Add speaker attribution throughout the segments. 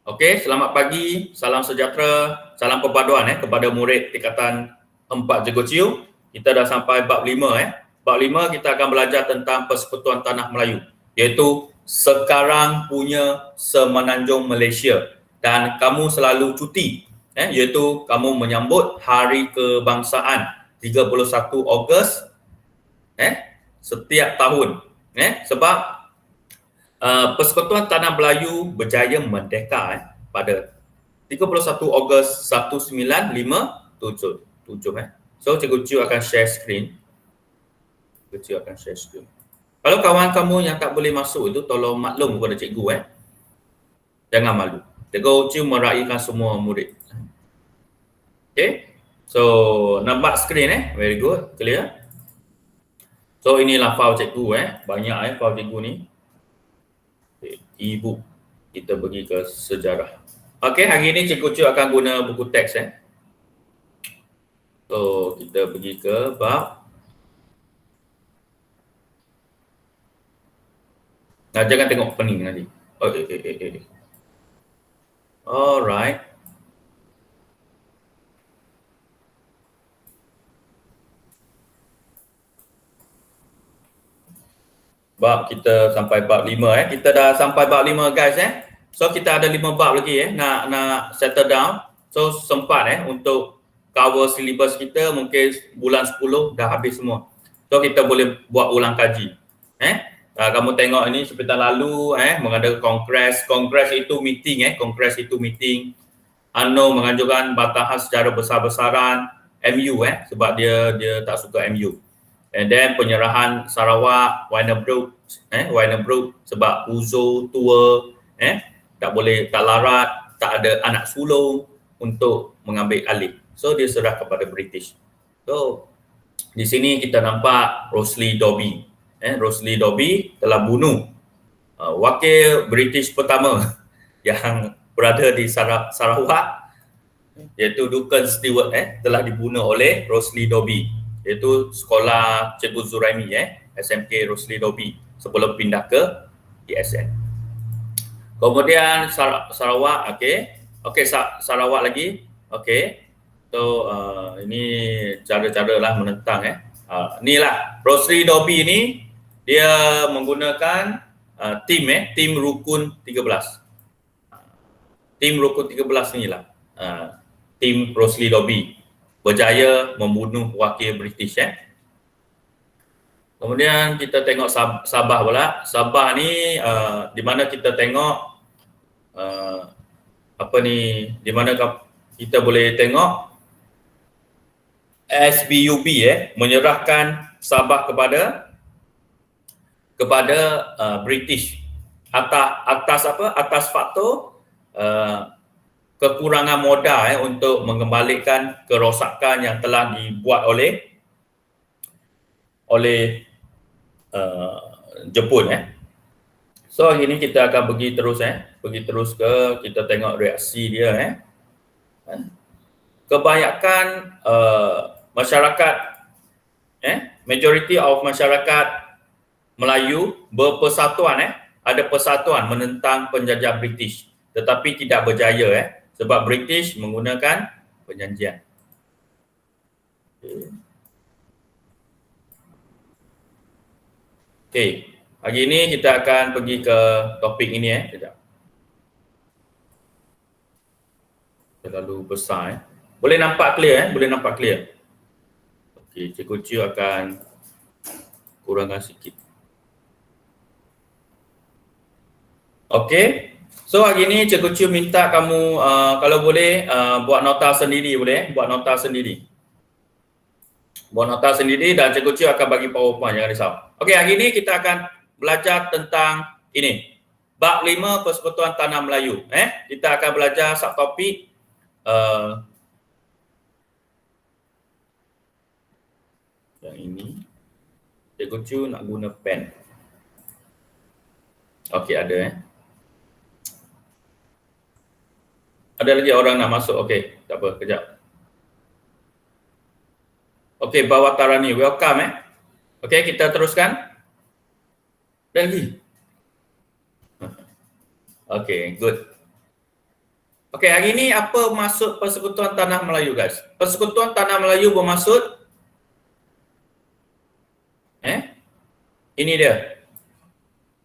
Speaker 1: Okey, selamat pagi, salam sejahtera, salam perpaduan kepada murid tingkatan 4 Jegociu. Kita dah sampai bab 5 Bab 5 kita akan belajar tentang Persekutuan Tanah Melayu, iaitu sekarang punya Semenanjung Malaysia, dan kamu selalu cuti, iaitu kamu menyambut Hari Kebangsaan 31 Ogos setiap tahun, sebab Persekutuan Tanah Melayu berjaya merdeka pada 31 Ogos 1957. So Cikgu Ciu akan share screen. Cikgu Ciu akan share screen. Kalau kawan kamu yang tak boleh masuk itu, tolong maklum kepada cikgu. Jangan malu. Cikgu Ciu meraihkan semua murid. Okay. So nampak screen very good, clear. So inilah file cikgu banyak file cikgu ni. E-book, kita pergi ke sejarah. Okey, hari ini Cikgu Ciu akan guna buku teks So kita pergi ke bab. Jangan tengok pening nanti. Alright. Bab kita sampai bab 5 Kita dah sampai bab 5 guys So kita ada 5 bab lagi nak settle down. So sempat untuk cover syllabus kita, mungkin bulan 10 dah habis semua. So kita boleh buat ulang kaji. Kamu tengok ini seperti lalu mengadakan kongres itu meeting kongres itu meeting. UMNO mengajukan bantahan secara besar-besaran MU sebab dia tak suka MU. And then penyerahan Sarawak, Wynebrook sebab UZO tua tak boleh, tak larat, tak ada anak sulung untuk mengambil alih. So dia serah kepada British. So di sini kita nampak Rosely Dobbie. Rosely Dobbie telah bunuh wakil British pertama yang berada di Sarawak, iaitu Duncan Stewart telah dibunuh oleh Rosely Dobbie, iaitu sekolah Cikgu Zuraimi SMK Rosely Dobbie sebelum pindah ke ESN. Kemudian Sarawak, Sarawak lagi. So ini cara-cara lah menentang inilah Rosely Dobbie ni, dia menggunakan tim Rukun 13. Tim Rukun 13 inilah tim Rosely Dobbie berjaya membunuh wakil British Kemudian kita tengok Sabah pula. Sabah ni di mana kita tengok di mana kita boleh tengok SBUB menyerahkan Sabah kepada British atas faktor kekurangan modal untuk mengembalikan kerosakan yang telah dibuat oleh Jepun So hari ini kita akan pergi terus ke, kita tengok reaksi dia Kebanyakan masyarakat majority of masyarakat Melayu berpersatuan ada persatuan menentang penjajah British, tetapi tidak berjaya sebab British menggunakan perjanjian. Okey, hari ini kita akan pergi ke topik ini sekejap. Terlalu besar Boleh nampak clear Boleh nampak clear. Okey, Cikgu Ciu akan kurangkan sikit. Okey. So hari ni Cikgu Ciu minta kamu kalau boleh buat nota sendiri, buat nota sendiri. Dan Cikgu Ciu akan bagi PowerPoint, jangan risau. Okey, hari ni kita akan belajar tentang ini. Bab 5 Persekutuan Tanah Melayu. Kita akan belajar subtopik yang ini. Cikgu Ciu nak guna pen. Okey, ada Ada lagi orang nak masuk. Okey, tak apa, kejap. Okey, Bawatarani, welcome Okey, kita teruskan. Dan lagi. Okey, good. Okey, hari ini apa maksud Persekutuan Tanah Melayu, guys? Persekutuan Tanah Melayu bermaksud ini dia.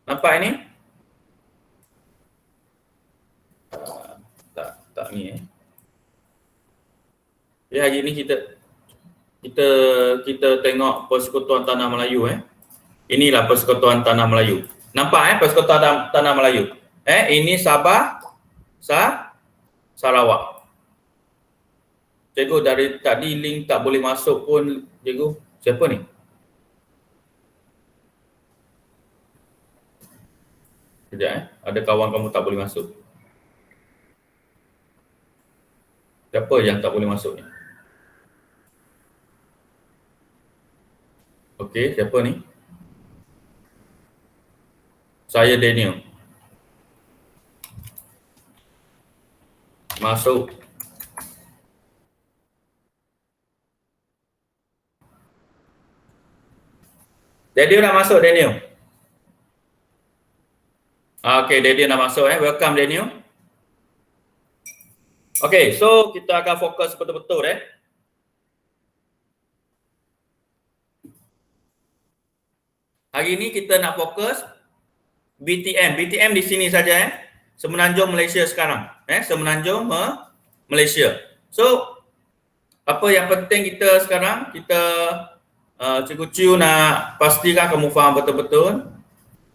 Speaker 1: Nampak ini? Tak ni. Ya, hari ni kita tengok Persekutuan Tanah Melayu. Inilah Persekutuan Tanah Melayu. Nampak Persekutuan Tanah Melayu. Ini Sabah, Sarawak. Cikgu dari tadi link tak boleh masuk pun, cikgu. Siapa ni? Sekejap ada kawan kamu tak boleh masuk. Siapa yang tak boleh masuk ni? Okey, siapa ni? Saya Daniel. Masuk. Daniel nak masuk, Daniel. Okey, Daniel nak masuk. Welcome, Daniel. Okey, so kita akan fokus betul-betul. Hari ini kita nak fokus BTM. BTM di sini saja. Semenanjung Malaysia sekarang. Semenanjung Malaysia. So, apa yang penting kita sekarang, kita Cikgu Ciu nak pastikan kamu faham betul-betul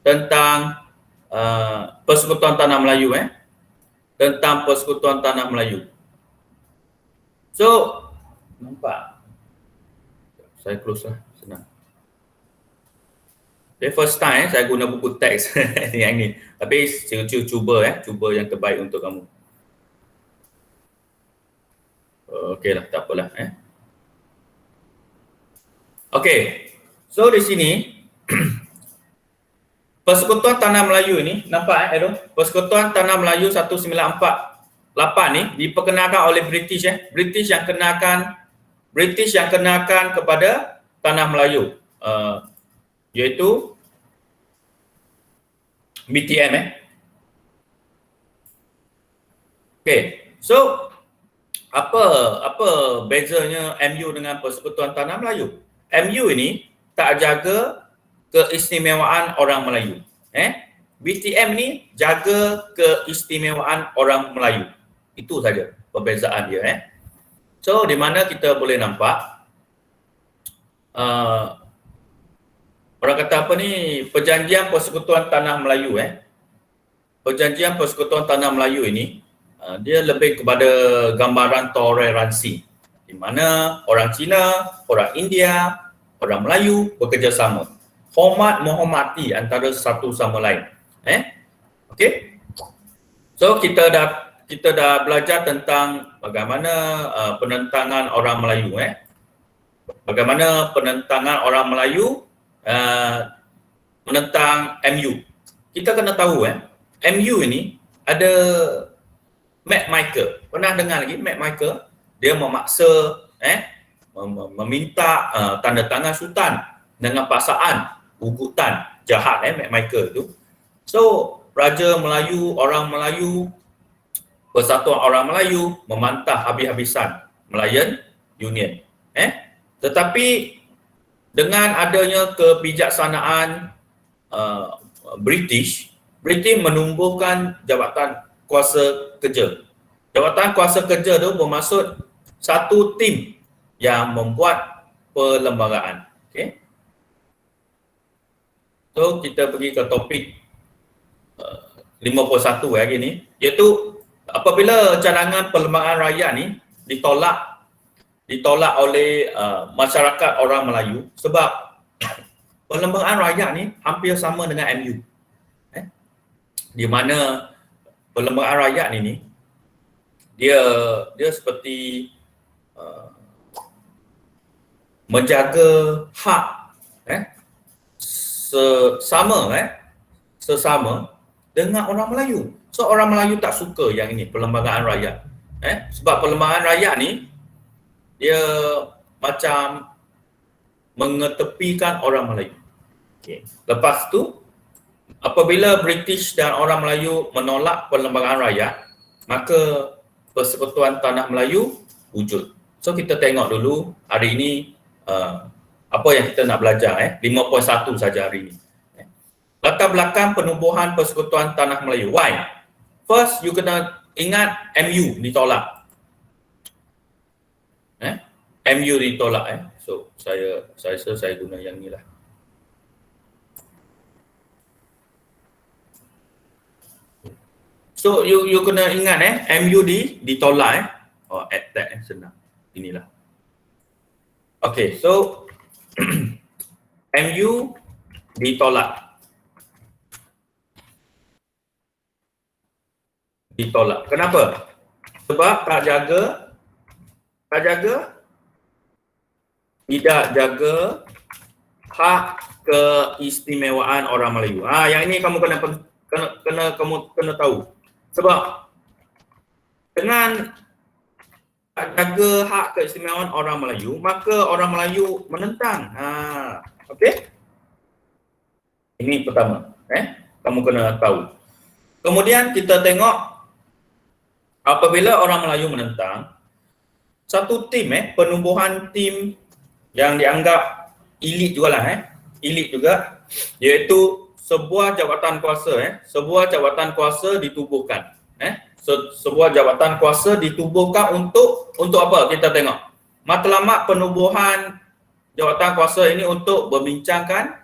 Speaker 1: tentang Persekutuan Tanah Melayu. Tentang Persekutuan Tanah Melayu. So, nampak? Saya close lah, senang. Okay, first time saya guna buku teks yang ni. Tapi Cikgu cuba yang terbaik untuk kamu. Okey lah, tak apalah. Okey. So di sini Persekutuan Tanah Melayu ini, nampak Persekutuan Tanah Melayu 1948 ni diperkenalkan oleh British. British yang kenakan kepada Tanah Melayu. Iaitu BTM. Okey, so apa bezanya MU dengan Persekutuan Tanah Melayu? MU ini tak jaga keistimewaan orang Melayu. BTM ni jaga keistimewaan orang Melayu. Itu saja perbezaan dia. So di mana kita boleh nampak orang kata apa ni, Perjanjian Persekutuan Tanah Melayu. Perjanjian Persekutuan Tanah Melayu ini dia lebih kepada gambaran toleransi di mana orang Cina, orang India, orang Melayu bekerjasama, menghormati antara satu sama lain. Okey. So kita dah belajar tentang bagaimana penentangan orang Melayu. Bagaimana penentangan orang Melayu menentang MU. Kita kena tahu MU ini ada Mac Michael. Pernah dengar lagi Mac Michael? Dia memaksa meminta tanda tangan sultan dengan paksaan, ugutan jahat Mac Michael tu. So Raja Melayu, orang Melayu, Persatuan Orang Melayu memantah habis-habisan Malayan Union. Tetapi dengan adanya kebijaksanaan British menumbuhkan Jabatan Kuasa Kerja. Jabatan Kuasa Kerja tu bermaksud satu tim yang membuat perlembagaan. Okay. So kita pergi ke topik 51 hari ni, iaitu apabila cadangan perlembagaan rakyat ni ditolak oleh masyarakat orang Melayu, sebab perlembagaan rakyat ni hampir sama dengan MU. Di mana perlembagaan rakyat ini dia seperti menjaga hak sesama dengan orang Melayu. So orang Melayu tak suka yang ini, perlembagaan rakyat. Sebab perlembagaan rakyat ni dia macam mengetepikan orang Melayu. Okay. Lepas tu apabila British dan orang Melayu menolak perlembagaan rakyat, maka Persekutuan Tanah Melayu wujud. So kita tengok dulu hari ini apa yang kita nak belajar 5.1 saja hari ini. Latar belakang penubuhan Persekutuan Tanah Melayu. Why? First, you kena ingat MU ditolak. MU ditolak. So saya guna yang ni lah. So you kena ingat MU ditolak attack senang. Inilah. Okay, so MU ditolak. Kenapa? Sebab tidak jaga hak keistimewaan orang Melayu. Yang ini kamu kena tahu. Sebab dengan jaga hak keistimewaan orang Melayu, maka orang Melayu menentang. Okey? Ini pertama, kamu kena tahu. Kemudian kita tengok apabila orang Melayu menentang, satu tim penubuhan tim yang dianggap elit jugalah elit juga, iaitu sebuah jawatan kuasa sebuah jawatan kuasa ditubuhkan. Sebuah jawatan kuasa ditubuhkan untuk apa? Kita tengok. Matlamat penubuhan jawatan kuasa ini untuk membincangkan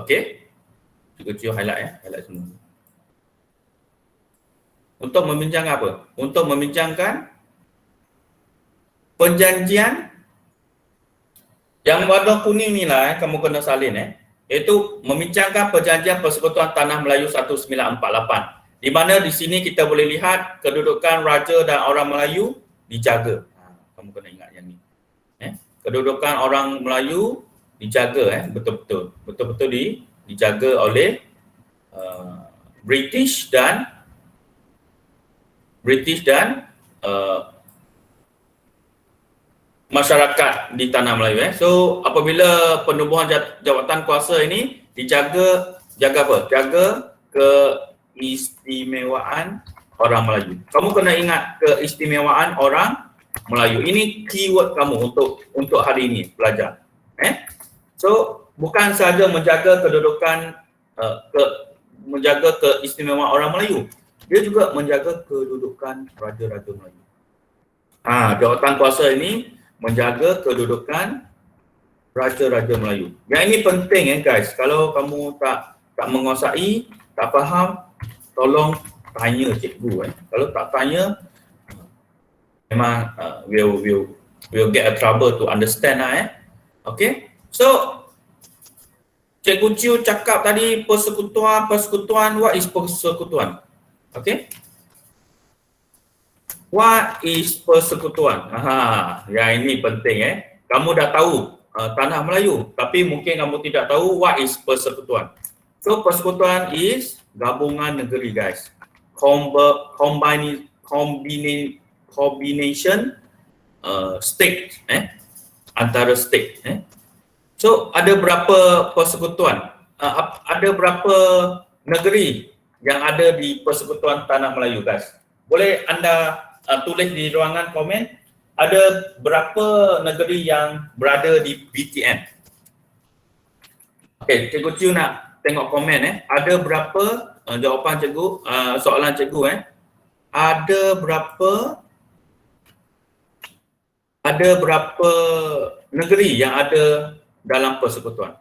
Speaker 1: okey. Cuba highlight semua. Untuk membincangkan apa? Untuk membincangkan perjanjian yang warna kuning ni lah kamu kena salin iaitu membincangkan perjanjian Persekutuan Tanah Melayu 1948, di mana di sini kita boleh lihat kedudukan raja dan orang Melayu dijaga. Kamu kena ingat yang ni. Kedudukan orang Melayu dijaga betul-betul dijaga oleh British dan masyarakat di Tanah Melayu. So apabila penubuhan jawatan kuasa ini jaga apa? Jaga keistimewaan orang Melayu. Kamu kena ingat keistimewaan orang Melayu. Ini keyword kamu untuk hari ini belajar. So bukan sahaja menjaga kedudukan menjaga keistimewaan orang Melayu, dia juga menjaga kedudukan raja-raja Melayu. Jawatan kuasa ini menjaga kedudukan raja-raja Melayu. Yang ini penting guys. Kalau kamu tak menguasai, tak faham, tolong tanya cikgu. Kalau tak tanya, memang we'll get a trouble to understand Okay. So Cikgu Chiu cakap tadi persekutuan, what is persekutuan? Okay. What is persekutuan? Yang ini penting Kamu dah tahu Tanah Melayu, tapi mungkin kamu tidak tahu what is persekutuan. So persekutuan is gabungan negeri guys. Combination state antara state. So ada berapa persekutuan? Ada berapa negeri yang ada di Persekutuan Tanah Melayu guys? Boleh anda tulis di ruangan komen, ada berapa negeri yang berada di BTN? Okey, Cikgu Ciu nak tengok komen Ada berapa jawapan cikgu, soalan cikgu ada berapa negeri yang ada dalam persekutuan?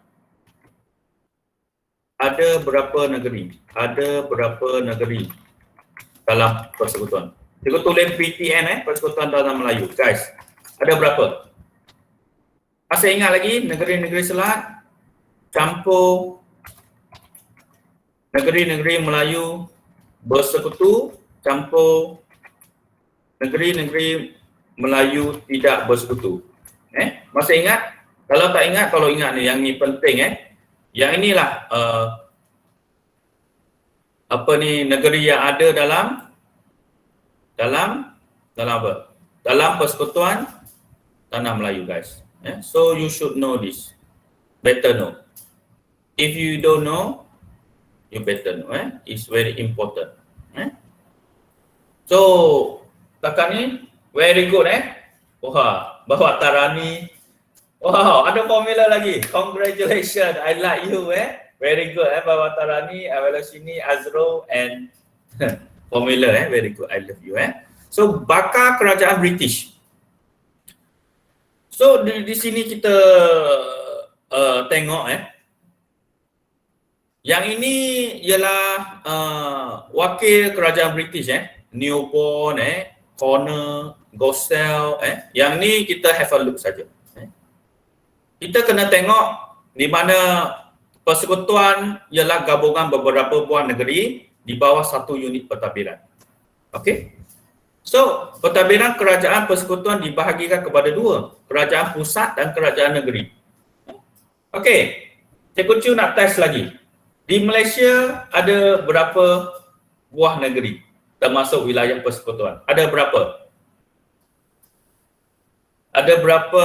Speaker 1: Ada berapa negeri? Dalam persekutuan? Cikgu tulis PTN Persekutuan Tanah Melayu. Guys, ada berapa? Masih ingat lagi negeri-negeri Selat campur negeri-negeri Melayu bersekutu campur negeri-negeri Melayu tidak bersekutu. Masih ingat? Kalau tak ingat, kalau ingat ni, yang ni penting Yang inilah negeri yang ada dalam apa? Dalam Persekutuan Tanah Melayu guys. So you should know this. Better know. If you don't know, you better know. It's very important. So, kakak ni very good Wah, Bawatarani. Wow, ada formula lagi. Congratulations, I like you Very good Bawatarani, Avalashini, Azro and formula very good. I love you So, bakal kerajaan British. So, di sini kita tengok yang ini ialah wakil kerajaan British Newport Corner, Gosel Yang ni kita have a look saja. Kita kena tengok di mana persekutuan ialah gabungan beberapa buah negeri di bawah satu unit pentadbiran. Okey. So, pentadbiran kerajaan persekutuan dibahagikan kepada dua, kerajaan pusat dan kerajaan negeri. Okey. Cikgu Chu nak test lagi. Di Malaysia ada berapa buah negeri termasuk wilayah persekutuan? Ada berapa? Ada berapa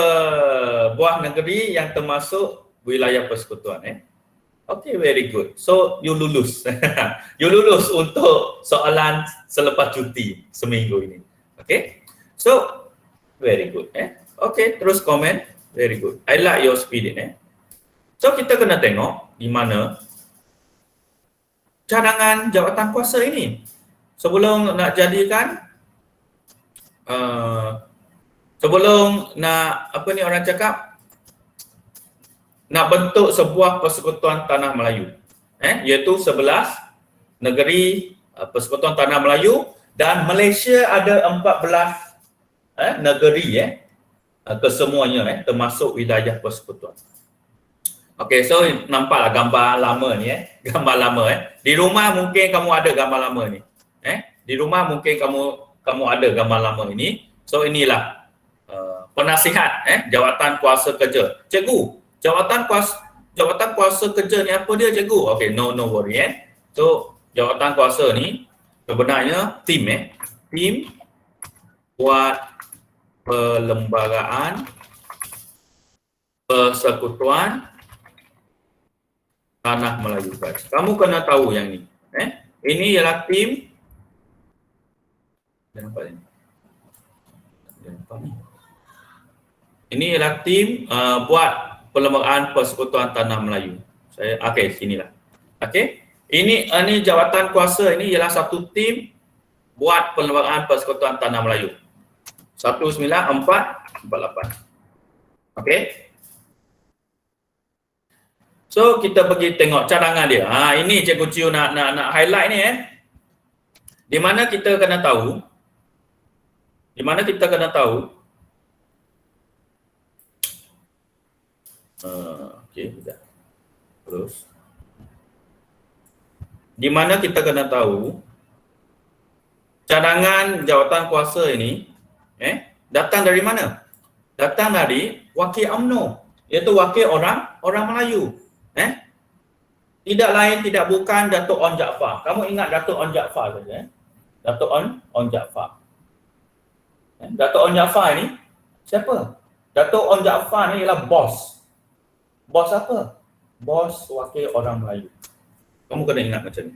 Speaker 1: buah negeri yang termasuk wilayah persekutuan Okay, very good. So, you lulus. You lulus untuk soalan selepas cuti seminggu ini. Okay. So, very good Okay, terus komen. Very good. I like your spirit So, kita kena tengok di mana cadangan jawatan kuasa ini. Sebelum nak jadikan sebelum nak orang cakap nak bentuk sebuah persekutuan tanah Melayu iaitu 11 negeri persekutuan tanah Melayu dan Malaysia ada 14 negeri kesemuanya termasuk wilayah persekutuan. Okey, so nampaklah gambar lama ni gambar lama Di rumah mungkin kamu ada gambar lama ni. Di rumah mungkin kamu ada gambar lama ini. So inilah penasihat jawatan kuasa kerja. Cikgu, jawatan kuasa kerja ni apa dia cikgu? Okey, no worry So jawatan kuasa ni sebenarnya tim tim buat perlembagaan persekutuan tanah Melayu guys. Kamu kena tahu yang ni. Ini ialah tim. Jangan nampak ni. Ini ialah tim buat perlembagaan persekutuan tanah Melayu. Okey, sinilah. Okey. Ini jawatan kuasa ini ialah satu tim buat perlembagaan persekutuan tanah Melayu. 19448. Okey. So kita pergi tengok cadangan dia. Ini Cikgu Ciu nak highlight ni Di mana kita kena tahu? Okey, sekejap. Terus. Di mana kita kena tahu cadangan jawatan kuasa ini datang dari mana? Datang dari wakil UMNO, iaitu wakil orang Melayu. Tidak lain tidak bukan Datuk On Jaafar. Kamu ingat Datuk On Jaafar saja Datuk On Jaafar. Datuk On Jaafar ni siapa? Datuk On Jaafar ni ialah bos. Bos apa? Bos wakil orang Melayu. Kamu kena ingat macam ni.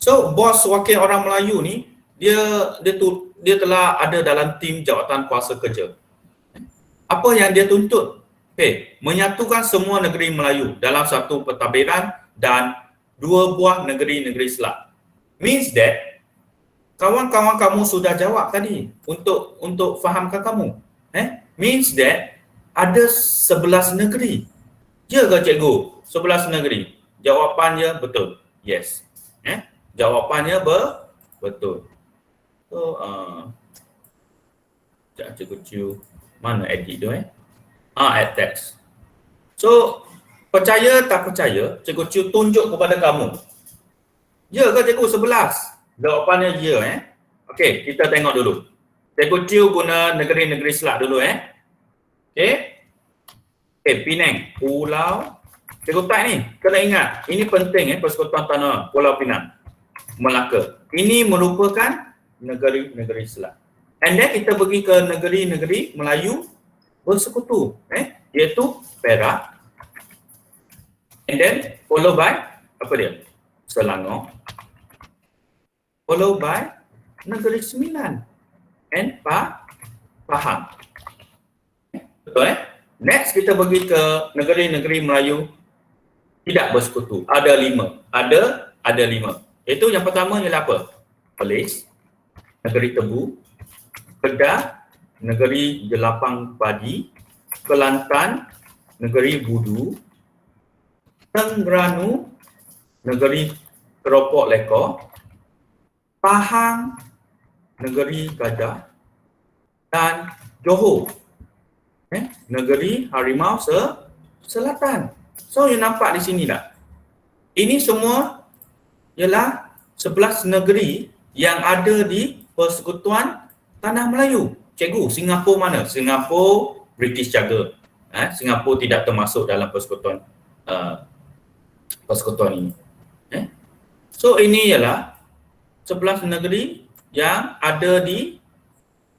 Speaker 1: So, bos wakil orang Melayu ni dia telah ada dalam tim jawatan kuasa kerja. Apa yang dia tuntut? Menyatukan semua negeri Melayu dalam satu pentadbiran dan dua buah negeri-negeri selat. Means that kawan-kawan kamu sudah jawab tadi untuk fahamkan kamu. Means that ada 11 negeri. Ya ke cikgu? 11 negeri. Jawapannya betul. Yes. Jawapannya betul. So cikgu Ciu mana edit tu add text. So percaya tak percaya, Cikgu Ciu tunjuk kepada kamu. Ya ke cikgu 11? Jawapannya ya Okey, kita tengok dulu. Cikgu Ciu guna negeri-negeri selat dulu Okey, Penang, Pulau. Cikgu tak ni, kena ingat, ini penting persekutuan tanah Pulau Pinang, Melaka. Ini merupakan negeri-negeri selat. And then kita pergi ke negeri-negeri Melayu bersekutu, iaitu Perak. And then follow by apa dia? Selangor. Follow by Negeri Sembilan and Pahang. Betul Next kita pergi ke negeri-negeri Melayu tidak bersekutu. Ada 5. Ada 5. Itu yang pertama ialah apa? Perlis, Negeri Tebu, Kedah, Negeri Jelapang Padi, Kelantan, Negeri Budu, Terengganu, Negeri Keropok Lekor, Pahang, Negeri Gajah, dan Johor, Negeri Harimau Selatan. So, you nampak di sini tak? Ini semua ialah 11 negeri yang ada di Persekutuan Tanah Melayu. Cikgu, Singapura mana? Singapura British jaga. Singapura tidak termasuk dalam persekutuan ini. So, ini ialah 11 negeri yang ada di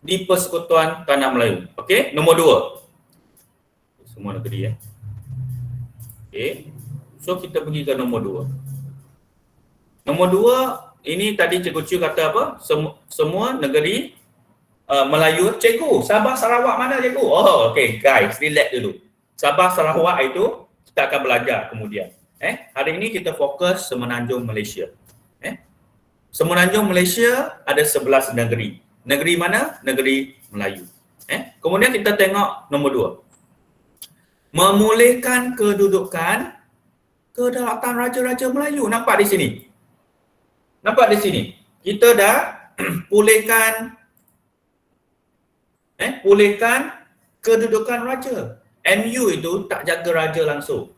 Speaker 1: Persekutuan Tanah Melayu. Okey, nombor 2. Semua negeri Okey. So kita pergi ke nombor 2. Nombor 2 ini tadi Cikgu Chu kata apa? Semua negeri Melayu. Cikgu, Sabah Sarawak mana cikgu? Oh, okey guys, relax dulu. Sabah Sarawak itu kita akan belajar kemudian. Hari ini kita fokus Semenanjung Malaysia. Semenanjung Malaysia ada 11 negeri. Negeri mana? Negeri Melayu. Kemudian kita tengok nombor 2. Memulihkan kedudukan kedaulatan Raja-Raja Melayu. Nampak di sini? Nampak di sini? Kita dah pulihkan kedudukan raja. MU itu tak jaga raja langsung.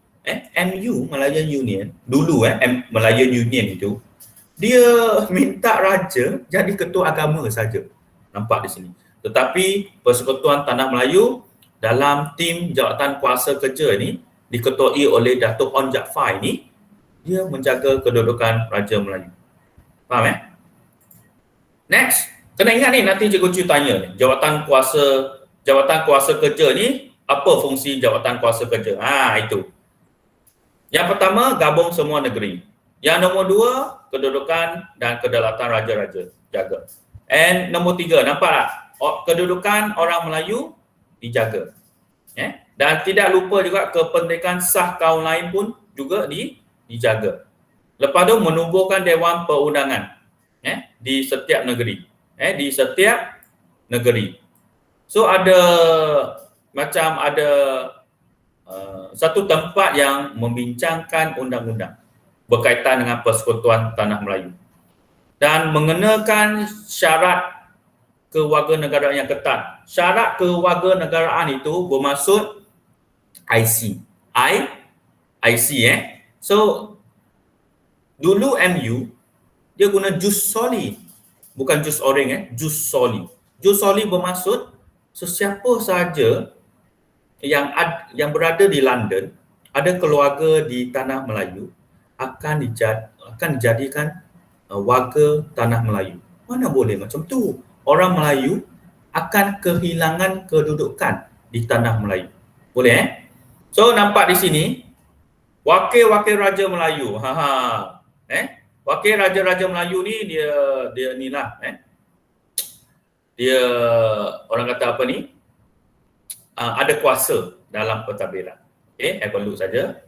Speaker 1: MU, Malayan Union, dulu Malayan Union itu, dia minta raja jadi ketua agama saja. Nampak di sini. Tetapi Persekutuan Tanah Melayu dalam tim jawatan kuasa kerja ini diketuai oleh Datuk On Jaafar ini, dia menjaga kedudukan Raja Melayu. Faham Next, kena ingat ni nanti Cikgu Chu tanya ni, jawatan kuasa kerja ni apa fungsi jawatan kuasa kerja? Itu. Yang pertama, gabung semua negeri. Yang nombor 2, kedudukan dan kedaulatan raja-raja jaga. And nombor 3, nampak tak? Kedudukan orang Melayu dijaga. Dan tidak lupa juga kepentingan sah kaum lain pun juga dijaga. Lepas tu menubuhkan Dewan Perundangan di setiap negeri. So ada satu tempat yang membincangkan undang-undang berkaitan dengan Persekutuan Tanah Melayu dan mengenakan syarat kewarganegaraan yang ketat. Syarat kewarganegaraan itu bermaksud IC. So dulu MU dia guna jus soli, bukan jus orange jus soli. Jus soli bermaksud sesiapa sahaja yang berada di London, ada keluarga di Tanah Melayu akan dijadikan warga Tanah Melayu. Mana boleh macam tu? Orang Melayu akan kehilangan kedudukan di Tanah Melayu. Boleh So nampak di sini wakil-wakil Raja Melayu. Wakil Raja-Raja Melayu ni dia ni lah dia orang kata apa ni? Ada kuasa dalam pentadbiran. Have a look saja.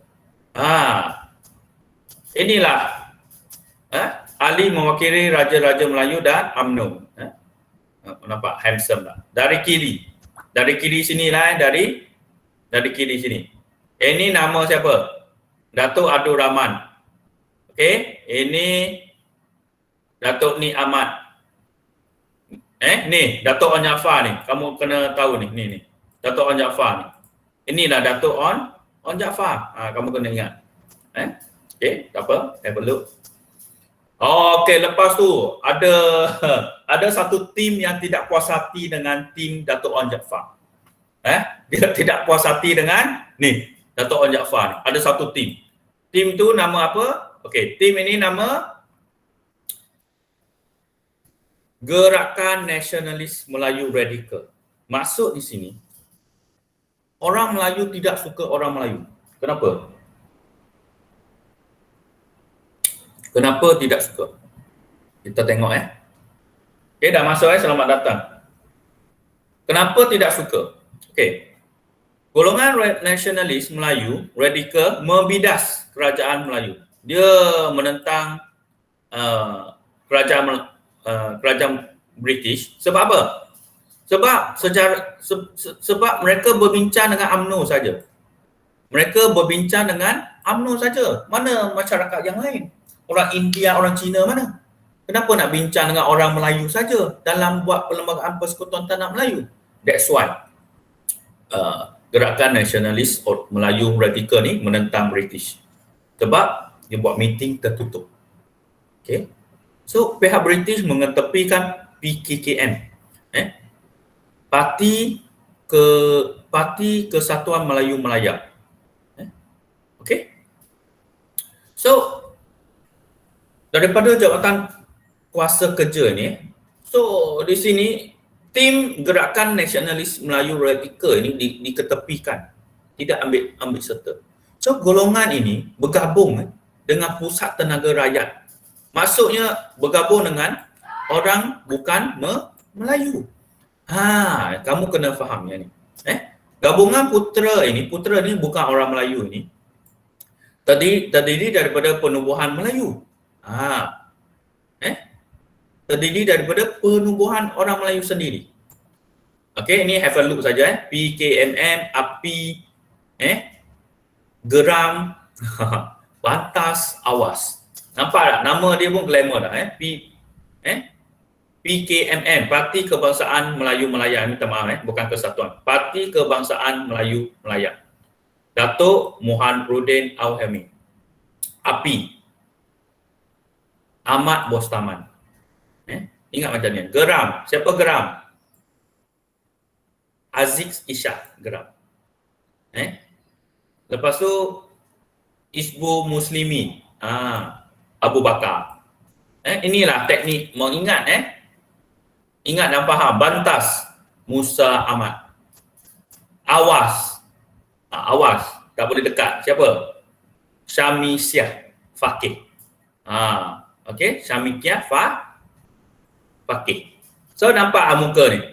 Speaker 1: Inilah ahli mewakili Raja-Raja Melayu dan UMNO. Nampak handsome tak? Dari kiri sini lah, dari kiri sini. Ini nama siapa? Datuk Abdul Rahman. Okey, ini Datuk Ni Ahmad. Ni Datuk On Jaafar ni. Kamu kena tahu ni. Ni Datuk On Jaafar ni. Inilah Datuk On Jaafar. Kamu kena ingat. Okey, tak apa. Have a look. Okey, lepas tu ada satu tim yang tidak puas hati dengan tim Datuk On Jaafar. Dia tidak puas hati dengan ni Datuk On Jaafar ni. Ada satu tim. Tim tu nama apa? Okey, tim ini nama Gerakan Nasionalis Melayu Radikal. Maksud di sini, orang Melayu tidak suka orang Melayu. Kenapa? Kenapa tidak suka? Kita tengok Okay, dah masuk selamat datang. Kenapa tidak suka? Okay. Golongan nasionalis Melayu, radikal, membidas kerajaan Melayu. Dia menentang kerajaan British. Sebab apa? Sebab mereka berbincang dengan UMNO saja. Mereka berbincang dengan UMNO saja. Mana masyarakat yang lain? Orang India, orang Cina mana? Kenapa nak bincang dengan orang Melayu saja dalam buat perlembagaan Persekutuan Tanah Melayu? That's why gerakan nasionalis Melayu radikal ni menentang British. Sebab dia buat meeting tertutup. Okay. So pihak British mengetepikan PKKM. Parti Kesatuan Melayu Malaya. Okay. So daripada jabatan kuasa kerja ni, so di sini tim gerakan nasionalis Melayu radikal ini diketepikan, tidak ambil serta. So golongan ini bergabung dengan Pusat Tenaga Rakyat. Maksudnya bergabung dengan orang bukan Melayu. Kamu kena fahamnya ni. Gabungan Putera ni bukan orang Melayu ni. Terdiri daripada penubuhan Melayu. Terdiri daripada penubuhan orang Melayu sendiri. Okey, ini have a look saja PKMM, API, Geram, Bantas, Awas. Nampak tak? Nama dia pun glamour dah. PKMM, Parti Kebangsaan Melayu Malaya. Minta maaf bukan Kesatuan. Parti Kebangsaan Melayu Malaya. Datuk Muhammad Al-Helmi. API, Ahmad Bostaman. Ingat macam ni. Geram. Siapa Geram? Aziz Ishak Geram. Lepas tu Hizbul Muslimin. Abu Bakar. Inilah teknik mengingat. Ingat dan faham. Bantas Musa Ahmad. Awas. Awas. Tak boleh dekat. Siapa? Syami Syah Fakih. Okey, Syami Syah Fakih. So nampak muka ni.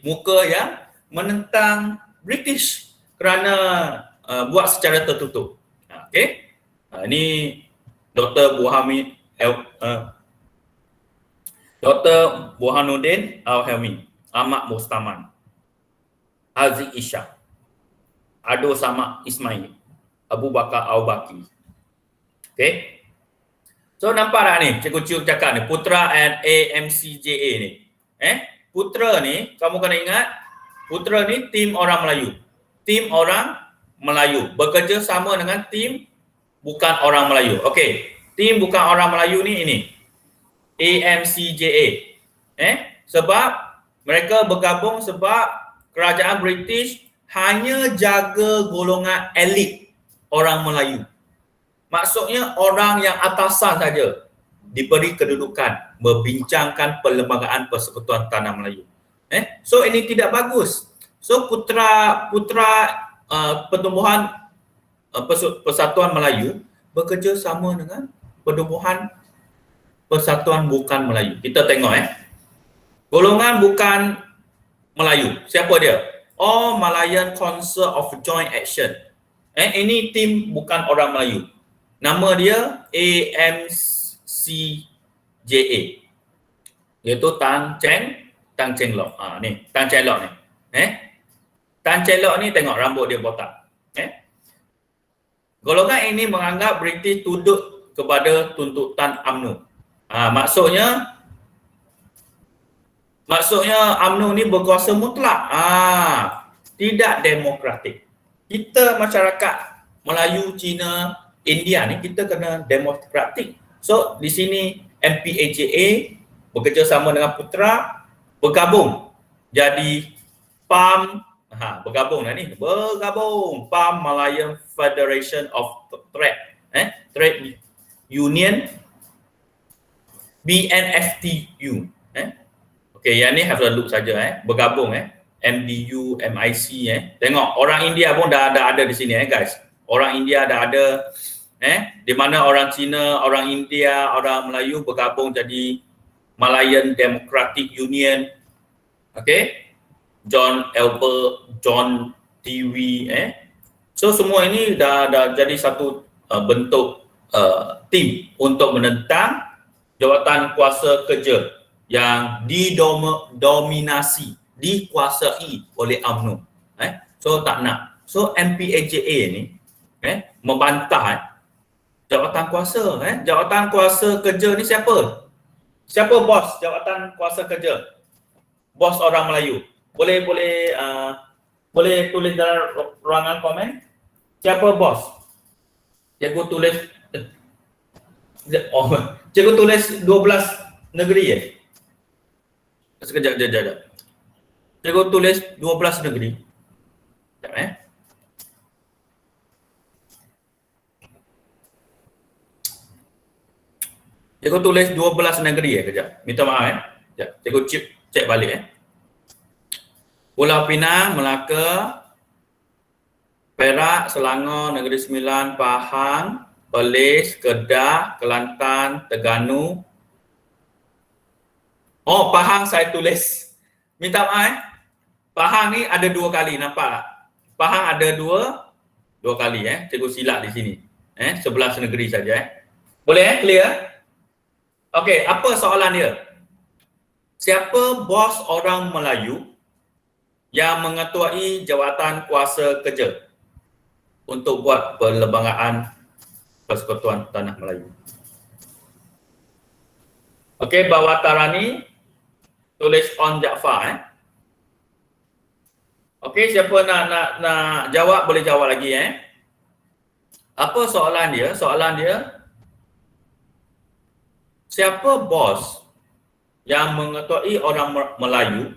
Speaker 1: Muka yang menentang British kerana buat secara tertutup. Okey. Ini Dr. Burhanuddin Al-Helmi, Ahmad Bostaman, Aziz Ishak, Ado Samad Ismail, Abu Bakar Al-Baki. Okey. So nampak tak ni, Cikgu cakap ni, Putera and AMCJA ni. Putera ni, kamu kena ingat, Putera ni tim orang Melayu. Tim orang Melayu. Bekerja sama dengan tim bukan orang Melayu. Okey, tim bukan orang Melayu ni ini. AMCJA. Sebab mereka bergabung sebab kerajaan British hanya jaga golongan elit orang Melayu. Maksudnya orang yang atasan saja diberi kedudukan membincangkan perlembagaan Persekutuan Tanah Melayu. So ini tidak bagus. So putera pertumbuhan Persatuan Melayu bekerja sama dengan pertumbuhan Persatuan Bukan Melayu. Kita tengok golongan bukan Melayu. Siapa dia? All Malayan Council of Joint Action. Ini tim bukan orang Melayu. Nama dia AMCJA. Iaitu Tan Cheng Lock. Ni, Tan Cheng Lock ni. Tan Cheng Lock ni tengok rambut dia botak. Golongan ini menganggap British tunduk kepada tuntutan UMNO. Maksudnya UMNO ni berkuasa mutlak. Tidak demokratik. Kita masyarakat Melayu, Cina, India ni kita kena demokratik. So di sini MPAJA bekerja sama dengan Putera bergabung jadi PAM. Bergabung lah ni. PAM Malayan Federation of Trade Union BNFTU. Okey, yang ni have a look saja bergabung MDU, MIC Tengok orang India pun dah ada di sini guys. Orang India dah ada di mana orang Cina, orang India, orang Melayu bergabung jadi Malayan Democratic Union, okay, John Albert, John Dewey, so semua ini dah jadi satu bentuk tim untuk menentang jawatan kuasa kerja yang didominasi, dikuasai oleh UMNO. So tak nak. So MPAJA ni membantah jawatan kuasa. Jawatan kuasa kerja ni siapa? Siapa bos jawatan kuasa kerja? Bos orang Melayu. Boleh tulis dalam ruangan komen. Siapa bos? Cikgu tulis cikgu tulis 12 negeri Sekejap. Cikgu tulis 12 negeri. Sekejap Cikgu tulis 12 negeri kejap. Minta maaf Sekejap. Cikgu cek balik Pulau Pinang, Melaka, Perak, Selangor, Negeri Sembilan, Pahang, Perlis, Kedah, Kelantan, Terengganu. Oh, Pahang saya tulis. Minta maaf Pahang ni ada 2 kali, nampak tak? Pahang ada 2 kali Cikgu silap di sini. 11 negeri saja Boleh clear? Okey, apa soalan dia? Siapa bos orang Melayu yang mengetuai jawatan kuasa kerja untuk buat perlembagaan Persekutuan Tanah Melayu? Okey, Bawatarani tulis On Jaafar Okey, siapa nak jawab boleh jawab lagi Apa soalan dia? Soalan dia, siapa bos yang mengetuai orang Melayu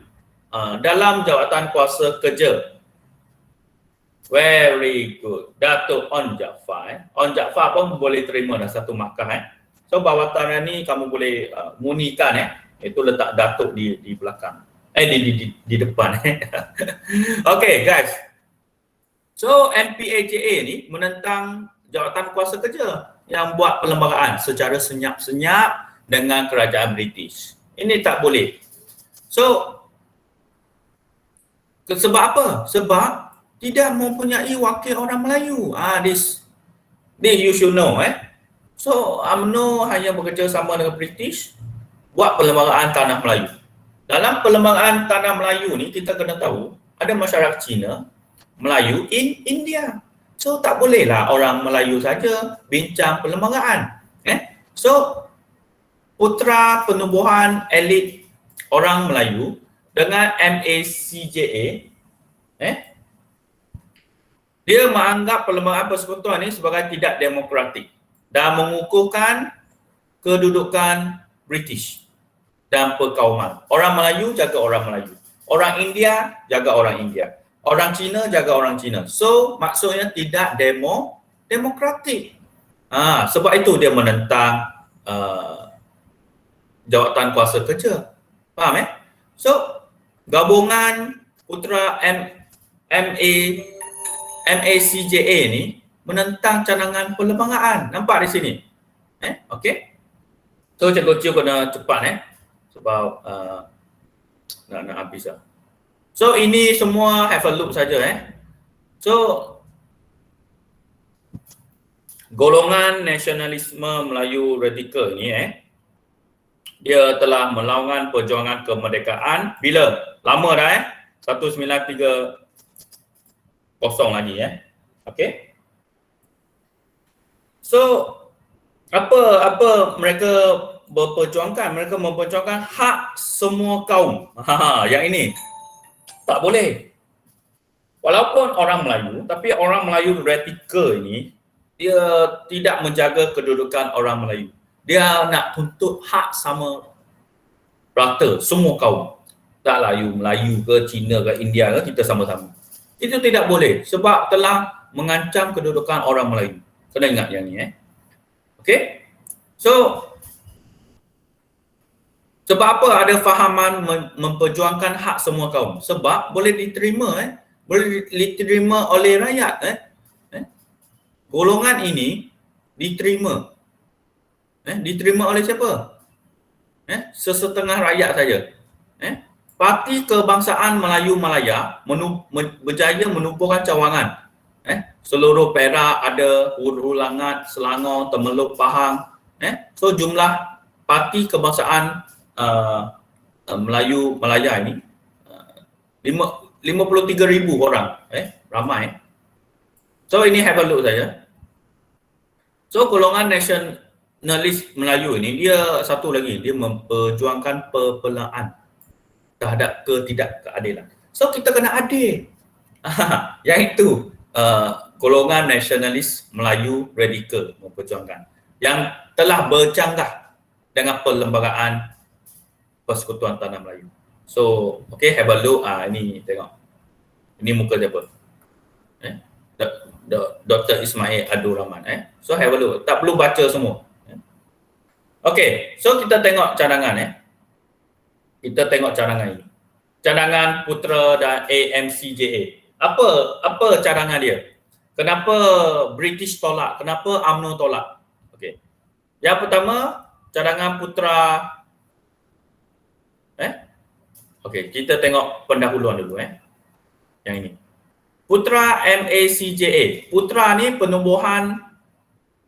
Speaker 1: dalam jawatan kuasa kerja? Very good. Datuk On Jaafar. On Jaafar pun boleh terima dah satu markah So Bawatan ni kamu boleh munikan itu letak Datuk di belakang. Di depan Okay guys. So MPAJA ni menentang jawatan kuasa kerja yang buat perlembagaan secara senyap-senyap dengan kerajaan British. Ini tak boleh. So sebab apa? Sebab tidak mempunyai wakil orang Melayu. This you should know So UMNO hanya bekerja sama dengan British buat perlembagaan tanah Melayu. Dalam perlembagaan tanah Melayu ni kita kena tahu ada masyarakat Cina, Melayu in India. So tak bolehlah orang Melayu saja bincang perlembagaan. So putra penubuhan elit orang Melayu dengan MACJA dia menganggap perlembagaan persekutuan ini sebagai tidak demokratik dan mengukuhkan kedudukan British dan perkauman. Orang Melayu jaga orang Melayu, orang India jaga orang India, orang Cina jaga orang Cina. So maksudnya tidak demokratik. Sebab itu dia menentang jawatan kuasa kerja. Faham So gabungan putra MACJA ni menentang cadangan perlembagaan. Nampak di sini? Okey. So cikgu kena cepat sebab nak habis dah. So ini semua have a look saja So golongan nasionalisme Melayu radikal ni dia telah melawan perjuangan kemerdekaan bila? Lama dah 1930 lagi Okey. So apa mereka berperjuangkan? Mereka memperjuangkan hak semua kaum. Yang ini tak boleh. Walaupun orang Melayu, tapi orang Melayu radikal ini dia tidak menjaga kedudukan orang Melayu. Dia nak tuntut hak sama rata semua kaum. Taklah you Melayu ke Cina ke India ke, kita sama-sama. Itu tidak boleh sebab telah mengancam kedudukan orang Melayu. Kena ingat yang ni Okey. So sebab apa ada fahaman memperjuangkan hak semua kaum? Sebab boleh diterima boleh diterima oleh rakyat Golongan ini diterima. Diterima oleh siapa? sesetengah rakyat saja. Parti Kebangsaan Melayu Malaya berjaya menubuhkan cawangan. Seluruh Perak ada, Hulu Langat, Selangor, Temeluk, Pahang. So jumlah Parti Kebangsaan Melayu Malaya ini 53,000 orang. Ramai. So ini have a look saja. So golongan nasionalis Melayu ini dia satu lagi, dia memperjuangkan perbelaan terhadap ketidakkeadilan. So kita kena adil. Yang itu golongan nasionalis Melayu radikal memperjuangkan yang telah bercanggah dengan perlembagaan Persekutuan Tanah Melayu. So, okay, have a look. Ini tengok. Ini muka siapa? Dr. Ismail Abdul Rahman. So, have a look. Tak perlu baca semua. Okay, so kita tengok cadangan. Kita tengok cadangan ini. Cadangan Putra dan AMCJA. Apa cadangan dia? Kenapa British tolak? Kenapa UMNO tolak? Okay. Yang pertama, cadangan Putra. Okay, kita tengok pendahuluan dulu. Yang ini. Putra MACJA. Putra ni penubuhan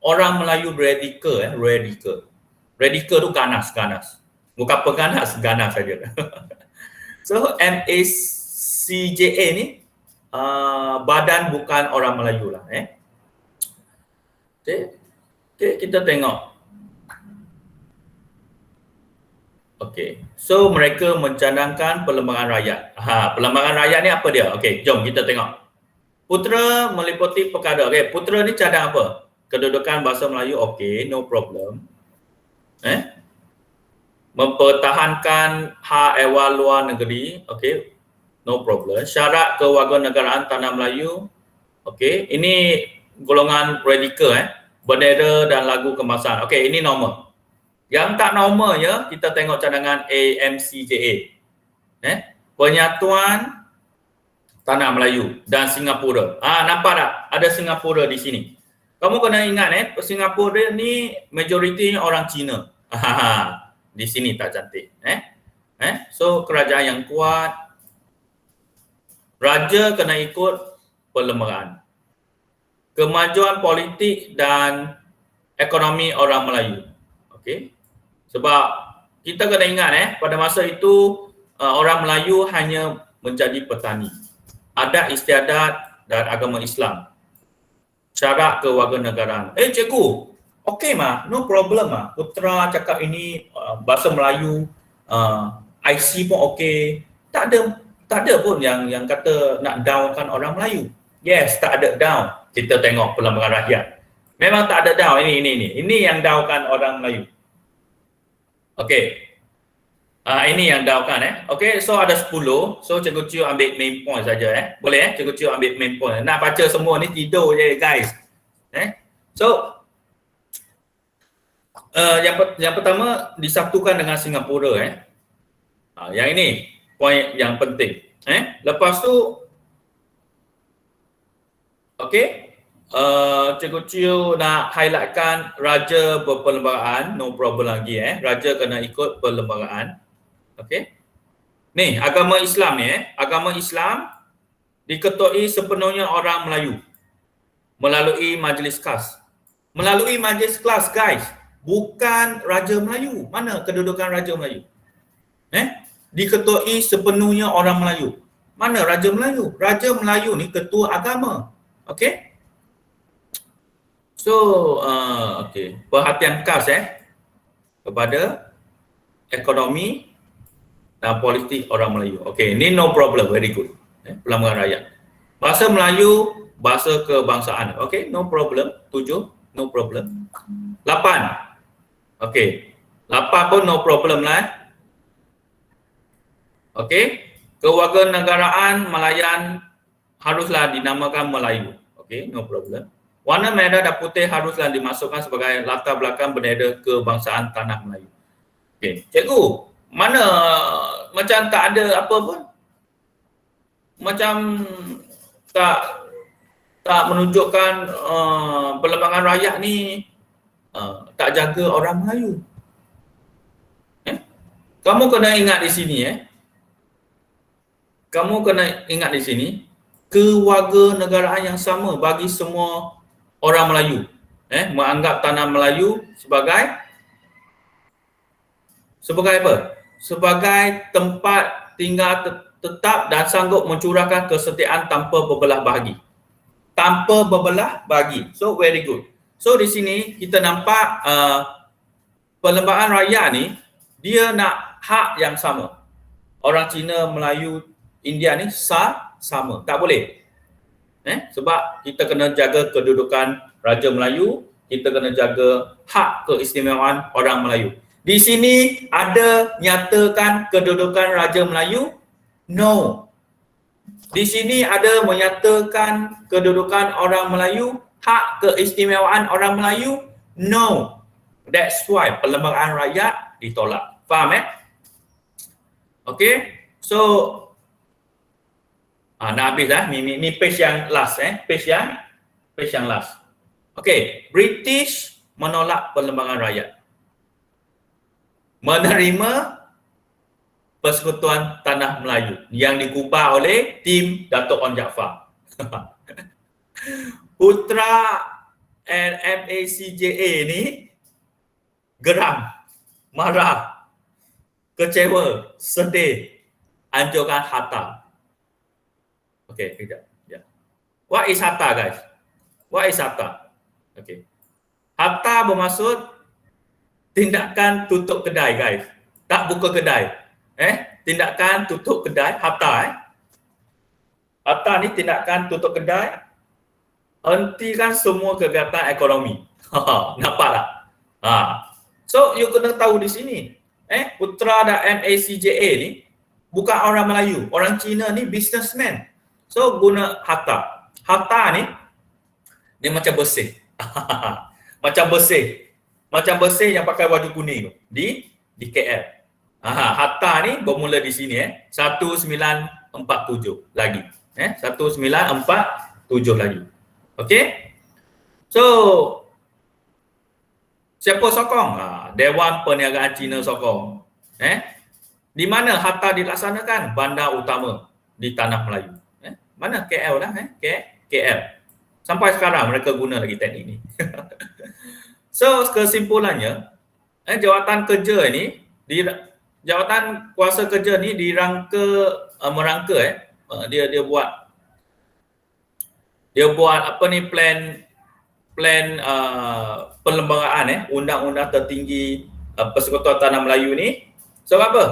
Speaker 1: orang Melayu radikal. Radikal tu ganas. Bukan peganas, ganas saja. So MACJA ni badan bukan orang Melayu lah. Okay, kita tengok. Okay, so mereka mencadangkan perlembagaan rakyat. Perlembagaan rakyat ni apa dia? Okay, jom kita tengok. Putra meliputi perkara. Okay, Putra ni cadang apa? Kedudukan bahasa Melayu, okay, no problem. Mempertahankan hak ehwal luar negeri, okay, no problem. Syarat kewarganegaraan tanah Melayu, okay, ini golongan radikal, bendera dan lagu kebangsaan. Okay, ini normal. Yang tak normal ya, kita tengok cadangan AMCJA. Penyatuan Tanah Melayu dan Singapura. Nampak tak? Ada Singapura di sini. Kamu kena ingat Singapura ni majoritinya orang Cina. Di sini tak cantik. So kerajaan yang kuat. Raja kena ikut perlembagaan. Kemajuan politik dan ekonomi orang Melayu. Okey. Sebab kita kena ingat pada masa itu orang Melayu hanya menjadi petani. Adat istiadat dan agama Islam. Syarat kewarganegaraan. Cikgu, okey mah, no problem mah. Putra cakap ini bahasa Melayu, IC pun okey. Tak ada pun yang kata nak downkan orang Melayu. Yes, tak ada down. Kita tengok perlembagaan rakyat. Memang tak ada down. Ini yang downkan orang Melayu. Okey. Ini yang downkan Okey, so ada 10. So Cikgu Cio ambil main point saja Boleh Cikgu Cio ambil main point. Nak baca semua ni tidur je guys. So yang pertama disatukan dengan Singapura yang ini poin yang penting. Lepas tu okey, Cikgu Cio nak highlightkan raja berperlembagaan, no problem lagi raja kena ikut perlembagaan. Okey. Ni agama Islam ni agama Islam diketuai sepenuhnya orang Melayu melalui majlis khas. Melalui majlis khas guys, bukan Raja Melayu. Mana kedudukan Raja Melayu? Diketuai sepenuhnya orang Melayu. Mana Raja Melayu? Raja Melayu ni ketua agama. Okey? So, okey. Perhatian khas kepada ekonomi dan politik orang Melayu. Okey, ni no problem, very good. Perlembagaan rakyat. Bahasa Melayu, bahasa kebangsaan. Okey, no problem. 7, no problem. 8. Okey. 8 pun no problem lah. Okey. Kewarganegaraan Malayan haruslah dinamakan Melayu. Okey, no problem. Warna merah dan putih haruslah dimasukkan sebagai latar belakang bendera kebangsaan tanah Melayu. Okey, cikgu, mana macam tak ada apa pun? Macam tak menunjukkan perlembagaan rakyat ni tak jaga orang Melayu. Kamu kena ingat di sini Kamu kena ingat di sini, kewarganegaraan yang sama bagi semua orang Melayu. Menganggap tanah Melayu sebagai apa? Sebagai tempat tinggal tetap dan sanggup mencurahkan kesetiaan tanpa berbelah bahagi. Tanpa berbelah bahagi. So very good. So di sini kita nampak perlembagaan rakyat ni dia nak hak yang sama. Orang Cina, Melayu, India ni sama. Tak boleh. Sebab kita kena jaga kedudukan Raja Melayu, kita kena jaga hak keistimewaan orang Melayu. Di sini ada nyatakan kedudukan Raja Melayu? No. Di sini ada menyatakan kedudukan orang Melayu, hak keistimewaan orang Melayu? No. That's why perlembagaan rakyat ditolak. Faham Okay. So nak habis ni page yang last page yang last. Okay, British menolak perlembagaan rakyat. Menerima Persekutuan Tanah Melayu yang digubah oleh tim Datuk Onn Jaafar. Putra MACJA ni geram, marah, kecewa, sedih, anjurkan Hatta. Okay, kejap. Yeah. What is Hatta, guys? What is Hatta? Okay. Hatta bermaksud tindakan tutup kedai, guys. Tak buka kedai. Tindakan tutup kedai, Hatta. Hatta ni tindakan tutup kedai, hentikan semua kegiatan ekonomi. Nampak tak? So, you kena tahu di sini. Putra dan MACJA ni bukan orang Melayu. Orang Cina ni businessman. So, guna Hatta. Hatta ni, dia macam bersih. Macam bersih yang pakai baju kuning tu. Di KL. Hatta ni bermula di sini 1947 lagi. 1947 lagi. Okey? So, siapa sokong? Dewan Perniagaan Cina sokong. Di mana Hatta dilaksanakan? Bandar utama di Tanah Melayu. Mana? KL lah. KL. Sampai sekarang mereka guna lagi teknik ni. So, kesimpulannya, jawatan kerja ni, jawatan kuasa kerja ni merangka dia buat apa ni plan perlembagaan undang-undang tertinggi Persekutuan Tanah Melayu ni. Sebab apa?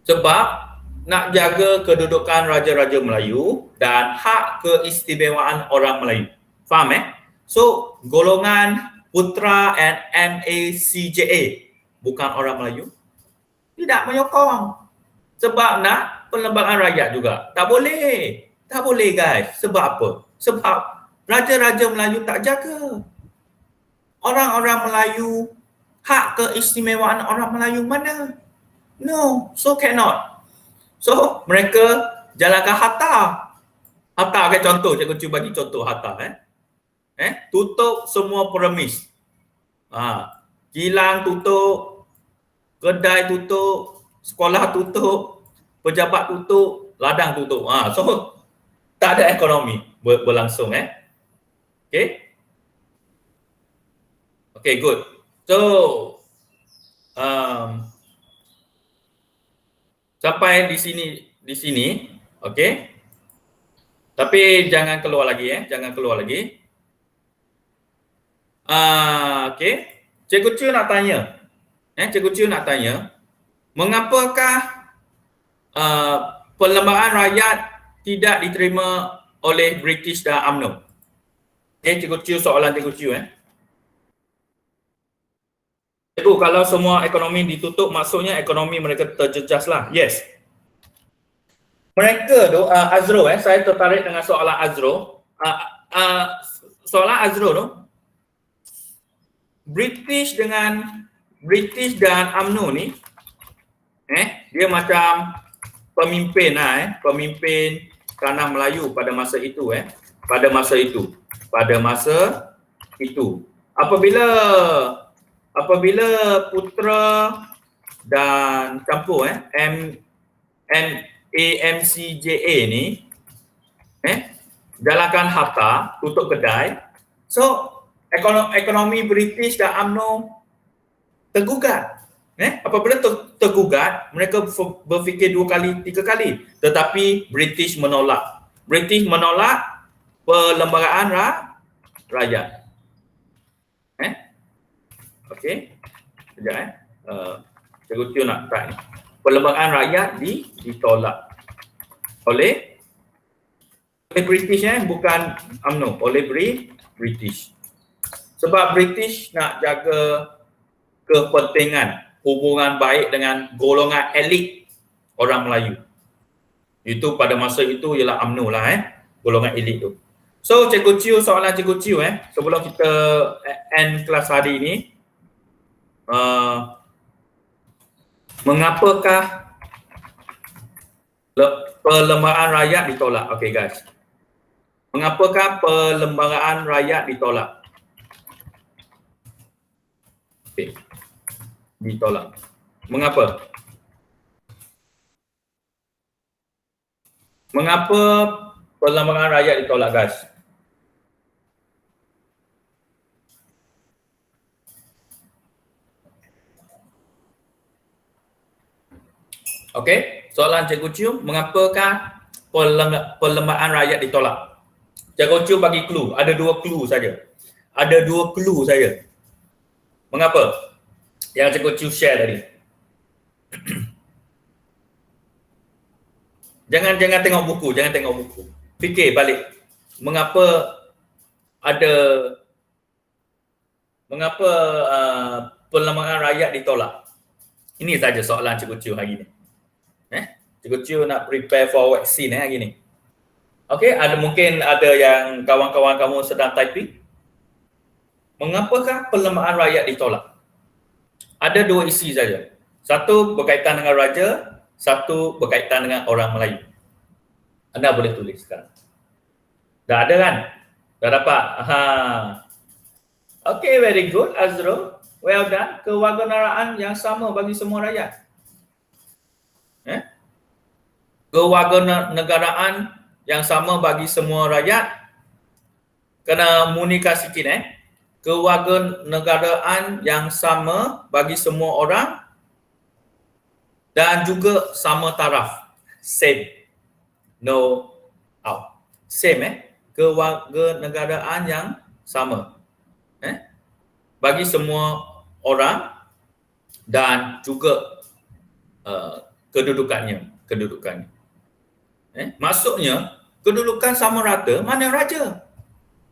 Speaker 1: Sebab nak jaga kedudukan Raja-Raja Melayu dan hak keistimewaan orang Melayu. Faham So, golongan Putra and MACJA bukan orang Melayu tidak menyokong. Sebab nak perlembagaan rakyat juga. Tak boleh. Tak boleh, guys. Sebab apa? Sebab Raja-Raja Melayu tak jaga. Orang-orang Melayu, hak keistimewaan orang Melayu mana? No. So, cannot. So, mereka jalankan Hatta. Hatta, contoh. Cikgu cuba bagi contoh Hatta. Tutup semua premis. Kilang tutup, kedai tutup, sekolah tutup, pejabat tutup, ladang tutup. So, tak ada ekonomi berlangsung. Okay, good. So, sampai di sini, okay. Tapi jangan keluar lagi, jangan keluar lagi. Okay. Cikgu Chu nak tanya. Mengapakah perlembagaan rakyat tidak diterima oleh British dan UMNO? Cikgu Chu, soalan Cikgu Chu. Cikgu, kalau semua ekonomi ditutup, maksudnya ekonomi mereka terjejas lah. Yes. Mereka tu, Azro, saya tertarik dengan soalan Azro. Soalan Azro tu, British dan UMNO ni, dia macam pemimpin pemimpin tanah Melayu pada masa itu, pada masa itu. Apabila Putra dan campur MAMCJA ni jalankan harta, tutup kedai. So ekonomi British dan UMNO tergugat. Apabila tergugat, mereka berfikir 2 kali, 3 kali. Tetapi British menolak. British menolak perlembagaan rakyat. Okey. Sekejap Cikgu Tio nak try ni. Perlembagaan rakyat ditolak oleh British, bukan UMNO, oleh British. Sebab British nak jaga kepentingan hubungan baik dengan golongan elit orang Melayu. Itu pada masa itu ialah UMNO lah, golongan elit tu. So Cikgu Chiu, soalan Cikgu Chiu sebelum kita end kelas hari ini, mengapakah perlembagaan rakyat ditolak? Okay guys, mengapakah perlembagaan rakyat ditolak? Okay. Ditolak. Mengapa? Mengapa perlembagaan rakyat ditolak guys? Okey, soalan Cikgu Chiu, mengapakah perlembagaan rakyat ditolak? Cikgu Chiu bagi clue, ada 2 clue saja. Ada 2 clue saja. Mengapa? Yang Cikgu Chiu share tadi. Jangan tengok buku, fikir balik. Mengapa perlembagaan rakyat ditolak? Ini saja soalan Cikgu Chiu hari ini. Cikgu Chiu nak prepare for vaksin hari ni. Okey, mungkin ada yang kawan-kawan kamu sedang typing. Mengapakah perlembagaan rakyat ditolak? Ada 2 isi saja. Satu berkaitan dengan raja, satu berkaitan dengan orang Melayu. Anda boleh tulis sekarang. Dah ada kan? Dah dapat? Okey, very good Azrul. Well done. Kewarganegaraan yang sama bagi semua rakyat. Kewarganegaraan yang sama bagi semua rakyat. Kena munikan sikit kewarganegaraan yang sama bagi semua orang dan juga sama taraf. Same. No out. Same kewarganegaraan yang sama. Bagi semua orang dan juga kedudukannya. Maksudnya kedudukan sama rata, mana raja?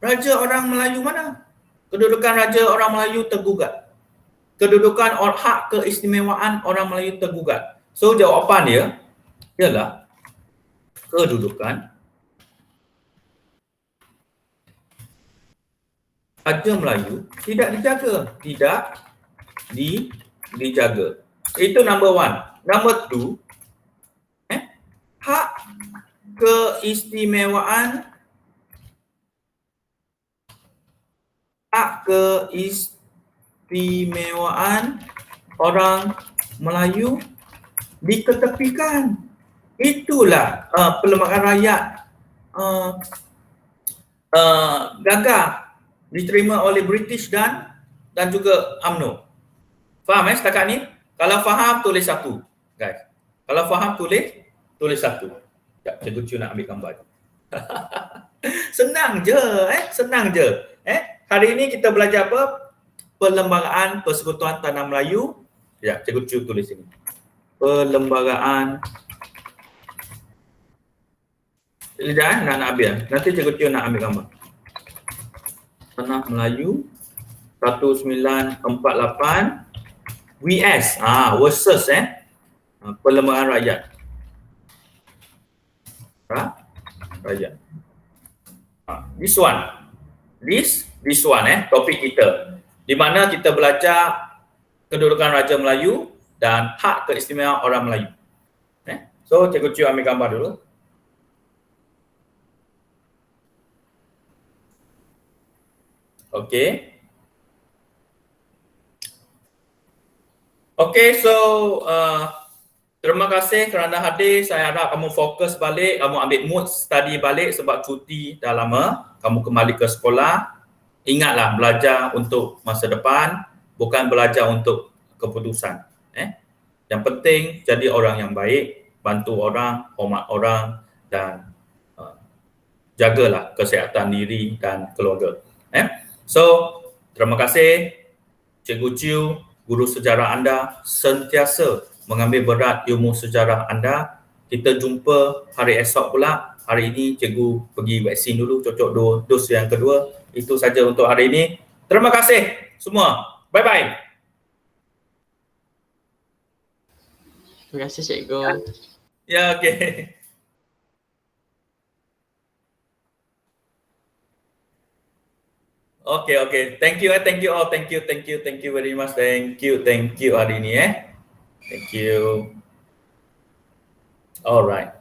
Speaker 1: Raja orang Melayu mana? Kedudukan raja orang Melayu tergugat. Kedudukan hak keistimewaan orang Melayu tergugat. So jawapan dia ialah kedudukan raja Melayu tidak dijaga. Itu number 1. Number 2, hak keistimewaan orang Melayu diketepikan. Itulah perlembagaan rakyat gagah diterima oleh British dan juga UMNO. Faham setakat ni? Kalau faham tulis 1, guys. Kalau faham tulis 1. Sekejap, Cikgu Chiu nak ambil gambar. Senang je. Hari ini kita belajar apa? Perlembagaan Persekutuan Tanah Melayu. Ya, Cikgu Chiu tulis ini. Perlembagaan. Nak ambil. Nanti Cikgu Chiu nak ambil gambar. Tanah Melayu 1948 VS versus perlembagaan rakyat. Rakyat. This one topik kita. Di mana kita belajar kedudukan Raja Melayu dan hak keistimewaan orang Melayu. So Cikgu Chiu ambil gambar dulu. Okey. Okay, so terima kasih kerana hadir. Saya harap kamu fokus balik, kamu ambil mood study balik sebab cuti dah lama. Kamu kembali ke sekolah. Ingatlah belajar untuk masa depan, bukan belajar untuk keputusan. Yang penting jadi orang yang baik, bantu orang, hormat orang dan jagalah kesihatan diri dan keluarga. So, terima kasih Cikgu Chiu, guru sejarah anda sentiasa mengambil berat ilmu sejarah anda. Kita jumpa hari esok pula. Hari ini cikgu pergi vaksin dulu, cocok dos yang kedua. Itu saja untuk hari ini. Terima kasih semua. Bye-bye.
Speaker 2: Terima kasih cikgu.
Speaker 1: Ya, okey. Okay. Thank you all. Thank you very much. Thank you hari ini Thank you. Alright.